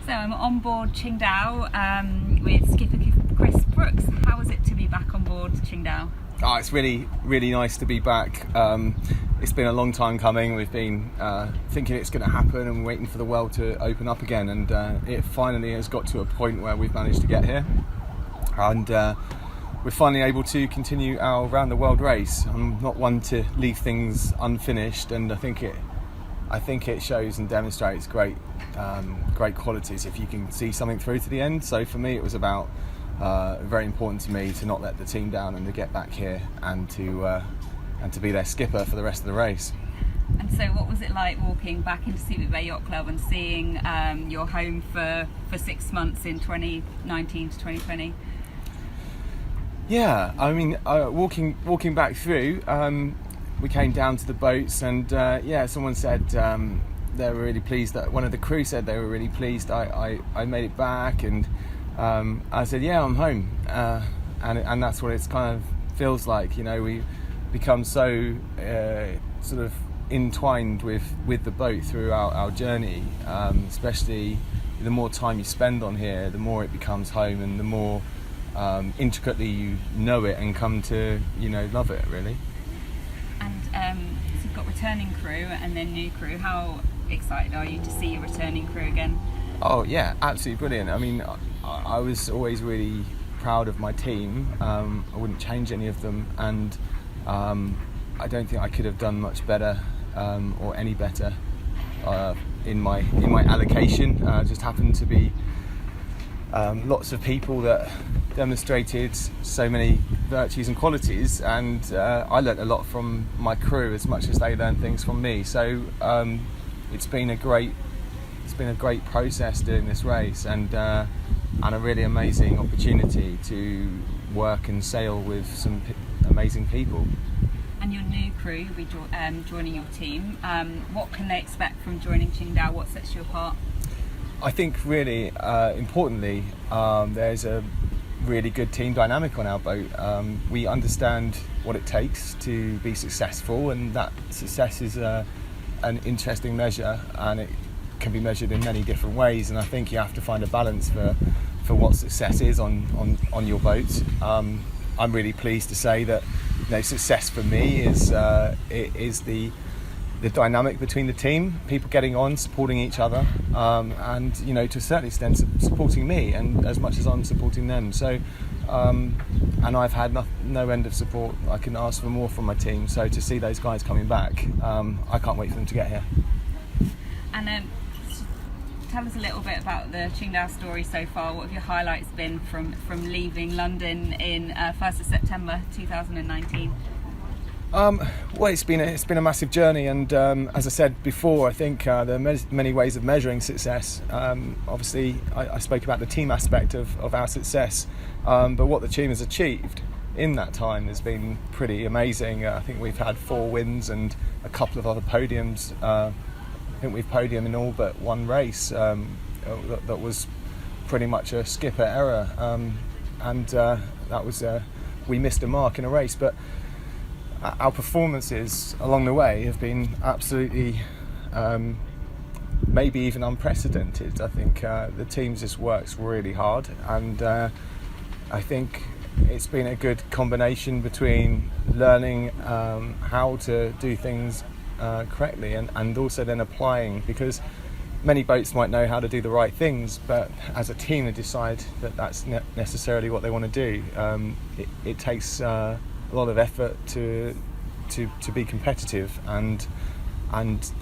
So I'm on board Qingdao with Skipper Chris Brooks. How was it to be back on board Qingdao? Oh, it's really, really nice to be back. It's been a long time coming. We've been thinking it's going to happen and waiting for the world to open up again, and it finally has got to a point where we've managed to get here, and we're finally able to continue our round the world race. I'm not one to leave things unfinished, and I think it shows and demonstrates great qualities if you can see something through to the end. So for me, it was about very important to me to not let the team down and to get back here and to be their skipper for the rest of the race. And so what was it like walking back into Subic Bay Yacht Club and seeing your home for 6 months in 2019 to 2020? Yeah, I mean, walking back through, we came down to the boats, and someone said they were really pleased. That one of the crew said they were really pleased I made it back, and I said, yeah, I'm home, and that's what it's kind of feels like. You know, we become so sort of entwined with the boat through our journey, especially the more time you spend on here, the more it becomes home, and the more intricately you know it and come to love it, really. And so you've got returning crew and then new crew. How excited are you to see your returning crew again? Oh yeah, absolutely brilliant. I mean, I was always really proud of my team. I wouldn't change any of them, and I don't think I could have done much better or any better in my allocation. Just happened to be lots of people that demonstrated so many virtues and qualities, and I learnt a lot from my crew as much as they learned things from me. So it's been a great process doing this race, and a really amazing opportunity to work and sail with some amazing people. And your new crew will be joining your team. What can they expect from joining Qingdao? What sets you apart? I think really importantly, there's a really good team dynamic on our boat. We understand what it takes to be successful, and that success is an interesting measure, and it can be measured in many different ways, and I think you have to find a balance for what success is on your boat. I'm really pleased to say that success for me is the dynamic between the team, people getting on, supporting each other, and to a certain extent supporting me, and as much as I'm supporting them. So and I've had no end of support. I can ask for more from my team, so to see those guys coming back, I can't wait for them to get here. And tell us a little bit about the Qingdao story so far. What have your highlights been from leaving London in 1st of September 2019? Well, it's been a massive journey, and as I said before, I think there are many ways of measuring success. Obviously, I spoke about the team aspect of our success, but what the team has achieved in that time has been pretty amazing. I think we've had 4 wins and a couple of other podiums. I think we've podiumed in all but one race that was pretty much a skipper error, and that was we missed a mark in a race, but our performances along the way have been absolutely maybe even unprecedented. I think the team just works really hard, and I think it's been a good combination between learning how to do things correctly and also then applying, because many boats might know how to do the right things, but as a team they decide that that's not necessarily what they want to do. It takes a lot of effort to be competitive, and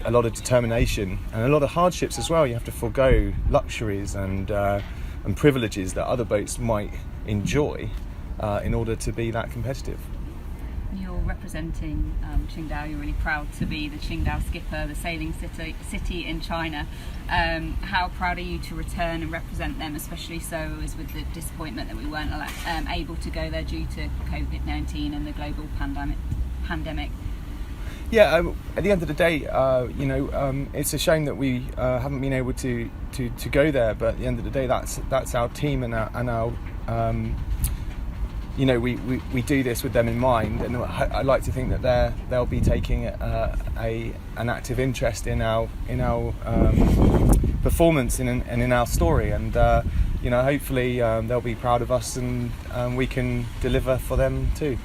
a lot of determination and a lot of hardships as well. You have to forego luxuries and privileges that other boats might enjoy in order to be that competitive. You're representing Qingdao. You're really proud to be the Qingdao Skipper, the sailing city in China. How proud are you to return and represent them, especially so as with the disappointment that we weren't able to go there due to COVID-19 and the global pandemic? Yeah, at the end of the day, it's a shame that we haven't been able to go there. But at the end of the day, that's our team and our we do this with them in mind, and I like to think that they'll be taking an active interest in our performance and in our story, and hopefully they'll be proud of us, and we can deliver for them too.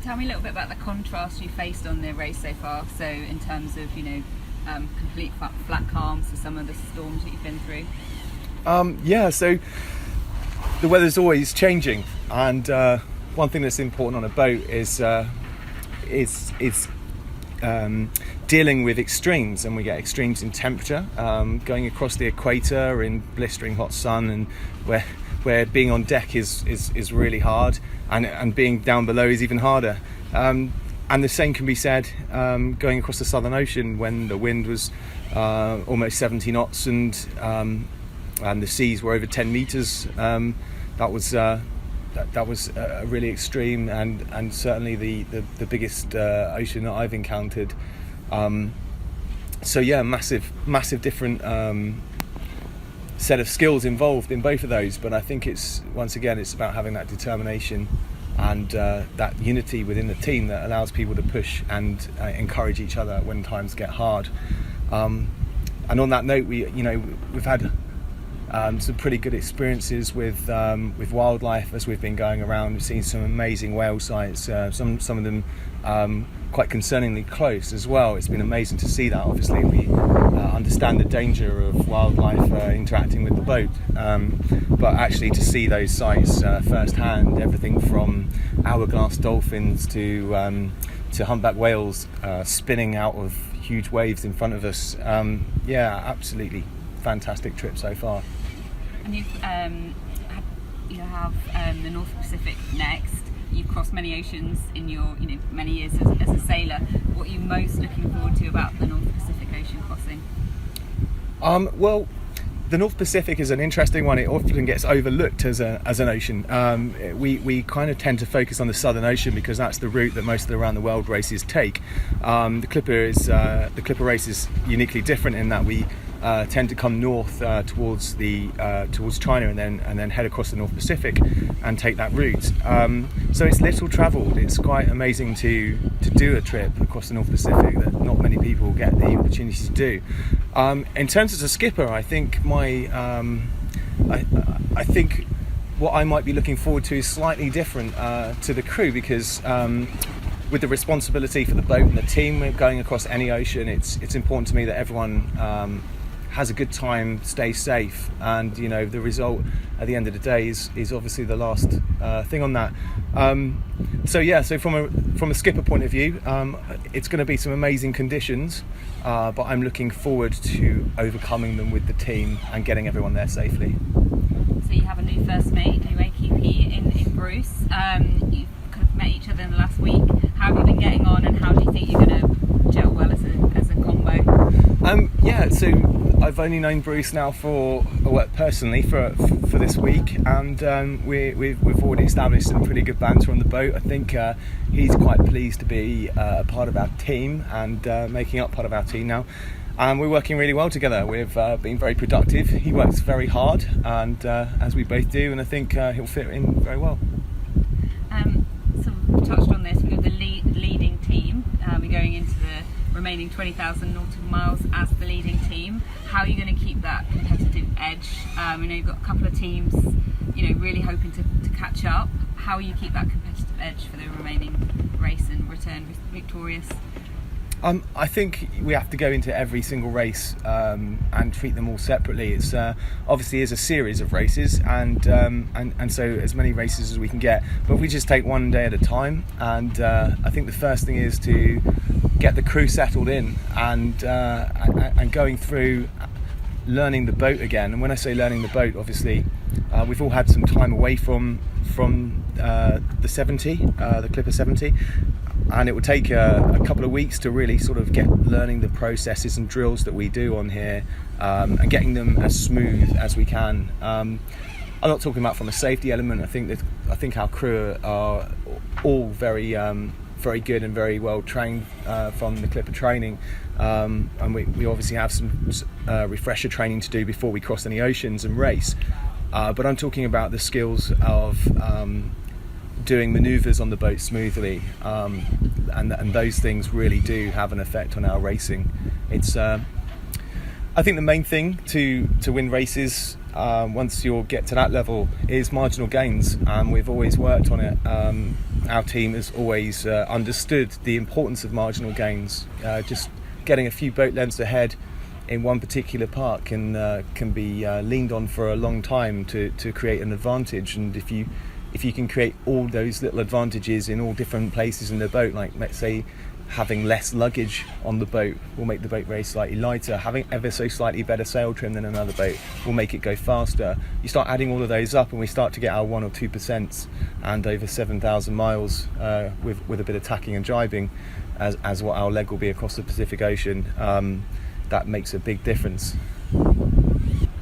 Tell me a little bit about the contrast you faced on the race so far. So in terms of complete flat calms to some of the storms that you've been through. So the weather's always changing, and one thing that's important on a boat is dealing with extremes, and we get extremes in temperature, going across the equator in blistering hot sun, and where being on deck is really hard, and being down below is even harder. And the same can be said going across the Southern Ocean when the wind was almost 70 knots and the seas were over 10 meters. That was really extreme, and certainly the biggest ocean that I've encountered. Massive different set of skills involved in both of those. But I think it's about having that determination and that unity within the team that allows people to push and encourage each other when times get hard. And on that note, we've had some pretty good experiences with wildlife as we've been going around. We've seen some amazing whale sites, some of them quite concerningly close as well. It's been amazing to see that. Obviously we understand the danger of wildlife interacting with the boat, but actually to see those sites firsthand, everything from hourglass dolphins to humpback whales spinning out of huge waves in front of us. Absolutely fantastic trip so far. And you have the North Pacific next. You've crossed many oceans in your many years as a sailor. What are you most looking forward to about the North Pacific Ocean crossing? Well, the North Pacific is an interesting one. It often gets overlooked as an ocean. We kind of tend to focus on the Southern Ocean because that's the route that most of the around the world races take. The Clipper race is uniquely different in that we tend to come north towards China and then head across the North Pacific and take that route. So it's little travelled. It's quite amazing to do a trip across the North Pacific that not many people get the opportunity to do. In terms of a skipper, I think I think what I might be looking forward to is slightly different to the crew, because with the responsibility for the boat and the team going across any ocean, it's important to me that everyone has a good time, stays safe, and the result at the end of the day is obviously the last thing on that. So from a skipper point of view, it's going to be some amazing conditions, but I'm looking forward to overcoming them with the team and getting everyone there safely. So you have a new first mate, new AQP in Bruce. You've kind of met each other in the last week. How have you been getting on, and how do you think you're going to gel well as a combo? So I've only known Bruce now personally for this week, and we've already established some pretty good banter on the boat. I think he's quite pleased to be a part of our team and making up part of our team now. And we're working really well together. We've been very productive. He works very hard, and as we both do, and I think he'll fit in very well. So we touched on this. We've got the leading team. We're going into the remaining 20,000 nautical miles as the leading team. How are you going to keep that competitive edge? You've got a couple of teams, really hoping to catch up. How will you keep that competitive edge for the remaining race and return victorious? I think we have to go into every single race and treat them all separately. It's obviously is a series of races, and so as many races as we can get. But if we just take one day at a time, and I think the first thing is to get the crew settled in and going through learning the boat again. And when I say learning the boat, obviously we've all had some time away from the 70, the Clipper 70. And it will take a couple of weeks to really sort of get learning the processes and drills that we do on here, and getting them as smooth as we can. I'm not talking about from a safety element. I think our crew are all very good and very well trained from the Clipper training, and we obviously have some refresher training to do before we cross any oceans and race. But I'm talking about the skills of doing manoeuvres on the boat smoothly, and those things really do have an effect on our racing. It's I think the main thing to win races, once you get to that level, is marginal gains. We've always worked on it. Our team has always understood the importance of marginal gains. Just getting a few boat lengths ahead in one particular part can be leaned on for a long time to create an advantage. And if you can create all those little advantages in all different places in the boat, like let's say having less luggage on the boat will make the boat very slightly lighter, having ever so slightly better sail trim than another boat will make it go faster. You start adding all of those up and we start to get our 1 or 2% and over 7,000 miles with a bit of tacking and jibing as what our leg will be across the Pacific Ocean. That makes a big difference.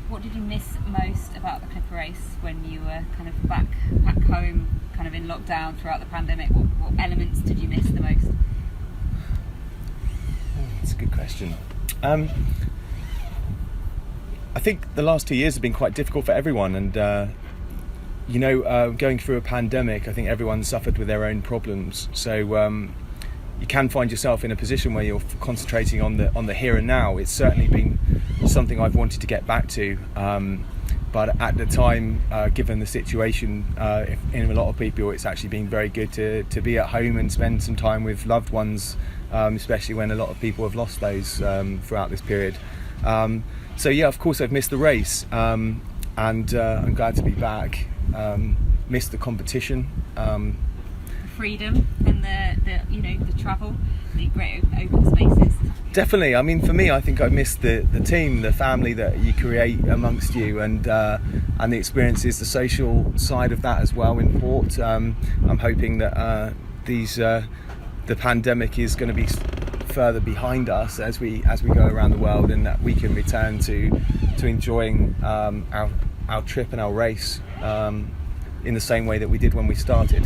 What did you miss most about the Clipper race when you were kind of back home, kind of in lockdown throughout the pandemic? What elements did you miss the most? That's a good question. I think the last 2 years have been quite difficult for everyone, and going through a pandemic, I think everyone suffered with their own problems. So you can find yourself in a position where you're concentrating on the here and now. It's certainly been something I've wanted to get back to, but at the time, given the situation, in a lot of people, it's actually been very good to be at home and spend some time with loved ones, especially when a lot of people have lost those throughout this period. So yeah, of course I've missed the race, and I'm glad to be back. Missed the competition. Freedom and the travel, the great open spaces. Definitely. I mean, for me, I think I missed the team, the family that you create amongst you, and the experiences, the social side of that as well in port. I'm hoping that the pandemic is going to be further behind us as we go around the world, and that we can return to enjoying our trip and our race in the same way that we did when we started.